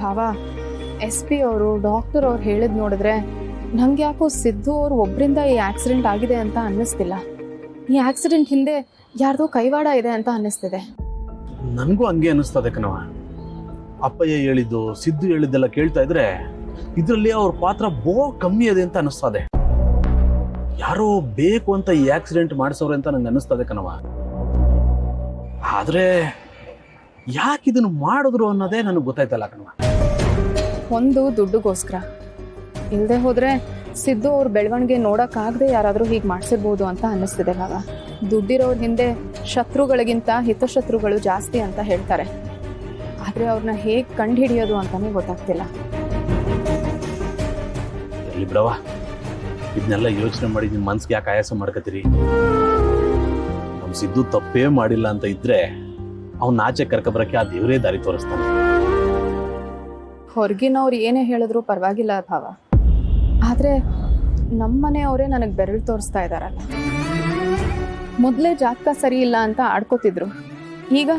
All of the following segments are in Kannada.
ಭಾವ, SP ಅವರು ಡಾಕ್ಟರ್ ಅವ್ರು ಹೇಳಿದ್ ನೋಡಿದ್ರೆ ನಂಗೆ ಯಾಕೋ ಸಿದ್ದು ಅವ್ರು ಒಬ್ರಿಂದ ಈ ಆಕ್ಸಿಡೆಂಟ್ ಆಗಿದೆ ಅಂತ ಅನ್ನಿಸ್ತಿಲ್ಲ. ಈ ಆಕ್ಸಿಡೆಂಟ್ ಹಿಂದೆ ಯಾರ್ದೋ ಕೈವಾಡ ಇದೆ ಅಂತ ಅನ್ನಿಸ್ತಿದೆ. ನನಗೂ ಹಂಗೆ ಅನ್ನಿಸ್ತದೆ ಕಣವ. ಅಪ್ಪಯ್ಯ ಹೇಳಿದ್ದು, ಸಿದ್ದು ಹೇಳಿದ್ದೆಲ್ಲ ಕೇಳ್ತಾ ಇದ್ರೆ ಇದರಲ್ಲಿ ಅವ್ರ ಪಾತ್ರ ಕಮ್ಮಿ ಇದೆ ಅಂತ ಅನ್ನಿಸ್ತದೆ. ಯಾರೋ ಬೇಕು ಅಂತ ಈ ಆಕ್ಸಿಡೆಂಟ್ ಮಾಡಿಸೋರೆ ಅಂತ ನಂಗೆ ಅನ್ನಿಸ್ತದೆ ಕಣವ. ಆದ್ರೆ ಯಾಕೆ ಇದನ್ನು ಮಾಡಿದ್ರು ಅನ್ನೋದೇ ನನಗೆ ಗೊತ್ತಾಯ್ತಲ್ಲ ಕಣವ. ಒಂದು ದುಡ್ಡುಗೋಸ್ಕರ, ಇಲ್ಲದೆ ಹೋದ್ರೆ ಸಿದ್ದು ಅವ್ರ ಬೆಳವಣಿಗೆ ನೋಡೋಕ್ಕಾಗದೆ ಯಾರಾದರೂ ಹೀಗೆ ಮಾಡಿಸಿರ್ಬೋದು ಅಂತ ಅನ್ನಿಸ್ತಿದೆ ಭಾವ. ದುಡ್ಡಿರೋರ ಹಿಂದೆ ಶತ್ರುಗಳಿಗಿಂತ ಹಿತಶತ್ರುಗಳು ಜಾಸ್ತಿ ಅಂತ ಹೇಳ್ತಾರೆ. ಆದರೆ ಅವ್ರನ್ನ ಹೇಗೆ ಕಂಡು ಹಿಡಿಯೋದು ಅಂತಾನೆ ಗೊತ್ತಾಗ್ತಿಲ್ಲ. ಎಲ್ಲಿ ಬಿಡವ, ಇದನ್ನೆಲ್ಲ ಯೋಚನೆ ಮಾಡಿ ನಿಮ್ಮ ಮನ್ಸಿಗೆ ಯಾಕೆ ಆಯಾಸ ಮಾಡ್ಕತ್ತೀರಿ? ನಮ್ಮ ಸಿದ್ದು ತಪ್ಪೇ ಮಾಡಿಲ್ಲ ಅಂತ ಇದ್ರೆ ಅವ್ನ ಆಚೆ ಕರ್ಕೊಬರಕ್ಕೆ ಆ ದೇವರೇ ದಾರಿ ತೋರಿಸ್ತಾನೆ. ಹೊರಗಿನವ್ರು ಏನೇ ಹೇಳಿದ್ರು ಪರವಾಗಿಲ್ಲ ಭಾವ, ಆದರೆ ನಮ್ಮನೆಯವರೇ ನನಗೆ ಬೆರಳು ತೋರಿಸ್ತಾ ಇದ್ದಾರಲ್ಲ. ಮೊದಲೇ ಜಾತಕ ಸರಿ ಇಲ್ಲ ಅಂತ ಆಡ್ಕೋತಿದ್ರು, ಈಗ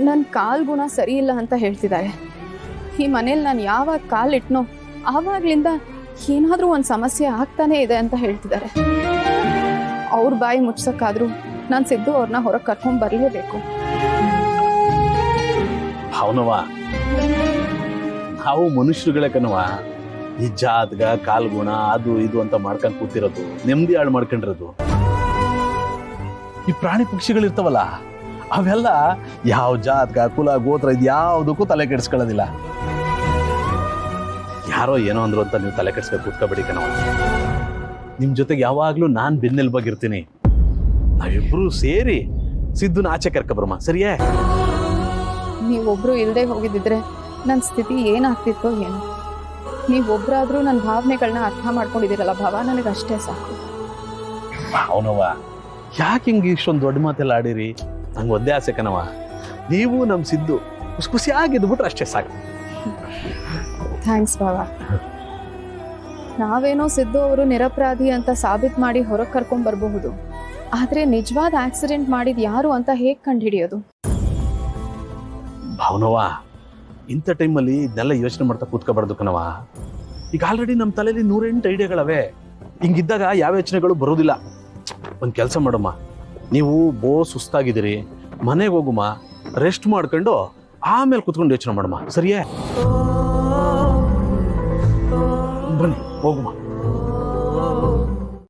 ನನ್ನ ಕಾಲ್ ಗುಣ ಸರಿ ಇಲ್ಲ ಅಂತ ಹೇಳ್ತಿದ್ದಾರೆ. ಈ ಮನೇಲಿ ನಾನು ಯಾವಾಗ ಕಾಲಿಟ್ನೋ ಆವಾಗ್ಲಿಂದ ಏನಾದರೂ ಒಂದು ಸಮಸ್ಯೆ ಆಗ್ತಾನೆ ಇದೆ ಅಂತ ಹೇಳ್ತಿದ್ದಾರೆ. ಅವ್ರ ಬಾಯಿ ಮುಚ್ಚಕ್ಕಾದ್ರೂ ನಾನು ಸಿದ್ದು ಅವ್ರನ್ನ ಹೊರಗೆ ಕರ್ಕೊಂಡ್ ಬರಲೇಬೇಕು. ಅವನವ, ನಾವು ಮನುಷ್ಯರುಗಳೇ ಕಣವ. ಈ ಜಾತಕ ಕಾಲ್ಗುಣ ಅದು ಇದು ಅಂತ ಮಾಡ್ಕೊಂಡ್ ಕೂತಿರೋದು, ನೆಮ್ಮದಿ ಹಾಳು ಮಾಡ್ಕೊಂಡಿರೋದು. ಈ ಪ್ರಾಣಿ ಪಕ್ಷಿಗಳಿರ್ತಾವಲ್ಲ, ಅವೆಲ್ಲ ಯಾವ ಜಾತಕ ಕುಲ ಗೋತ್ರ ಇದು ಯಾವುದಕ್ಕೂ ತಲೆ ಕೆಡಿಸ್ಕೊಳ್ಳೋದಿಲ್ಲ. ಯಾರೋ ಏನೋ ಅಂದ್ರು ಅಂತ ನೀವು ತಲೆ ಕೆಡಿಸ್ಕೊಂಡು ಕೂತ್ಕೋಬೇಡಿ ಕಣವ. ನಿಮ್ ಜೊತೆಗೆ ಯಾವಾಗ್ಲೂ ನಾನ್ ಬೆನ್ನೆಲುಬಾಗಿರ್ತೀನಿ. ನಾವಿಬ್ರು ಸೇರಿ ಸಿದ್ದುನ ಆಚೆ ಕರ್ಕೊಬರಮ್ಮ, ಸರಿಯೇ? ನೀವೊಬ್ರು ಇಲ್ಲದೆ ಹೋಗಿದ್ದಿದ್ರೆ ನನ್ನ ಸ್ಥಿತಿ ಏನಾಗ್ತಿತ್ತೋ ಏನು. ನೀವೊಬ್ರಾದ್ರೂ ನನ್ನ ಭಾವನೆಗಳನ್ನ ಅರ್ಥ ಮಾಡ್ಕೊಂಡಿದ್ದೀರಲ್ಲ ಭಾವ, ನನಗಷ್ಟೇ ಸಾಕು. ಅವನವ, ಯಾಕೆ ಹಿಂಗೆ ಇಷ್ಟೊಂದು ದೊಡ್ಡ ಮಾತೆಲ್ಲ ಆಡಿರಿ? ನಂಗೆ ಒಂದೇ ಆಸೆ ಕಣವ, ನೀವು ನಮ್ಮ ಸಿದ್ದು ಖುಷಿ ಖುಷಿಯಾಗಿದ್ಬಿಟ್ರೆ ಅಷ್ಟೇ ಸಾಕು. ಥ್ಯಾಂಕ್ಸ್ ಭಾವ. ನಾವೇನೋ ಸಿದ್ದು ಅವರು ನಿರಪರಾಧಿ ಅಂತ ಸಾಬೀತು ಮಾಡಿ ಹೊರಗೆ ಕರ್ಕೊಂಡ್ ಬರಬಹುದು, ಆದ್ರೆ ನಿಜವಾದ ಆಕ್ಸಿಡೆಂಟ್ ಮಾಡಿದ್ ಯಾರು ಅಂತ ಹೇಗೆ ಕಂಡುಹಿಡಿಯೋದು? ಭಾವನವ, ಇಂಥ ಟೈಮಲ್ಲಿ ಇದನ್ನೆಲ್ಲ ಯೋಚನೆ ಮಾಡ್ತಾ ಕೂತ್ಕೋಬಾರ್ದು ಕಣವ. ಈಗ ಆಲ್ರೆಡಿ ನಮ್ಮ ತಲೆಯಲ್ಲಿ 108 ಐಡಿಯಾಗಳವೆ. ಹಿಂಗಿದ್ದಾಗ ಯಾವ ಯೋಚನೆಗಳು ಬರೋದಿಲ್ಲ. ಒಂದು ಕೆಲಸ ಮಾಡಮ್ಮ, ನೀವು ಸುಸ್ತಾಗಿದ್ದೀರಿ, ಮನೆಗೆ ಹೋಗುಮ್ಮ, ರೆಸ್ಟ್ ಮಾಡ್ಕೊಂಡು ಆಮೇಲೆ ಕೂತ್ಕೊಂಡು ಯೋಚನೆ ಮಾಡಮ್ಮ, ಸರಿಯೇ? ಬನ್ನಿ ಹೋಗುಮ್ಮ.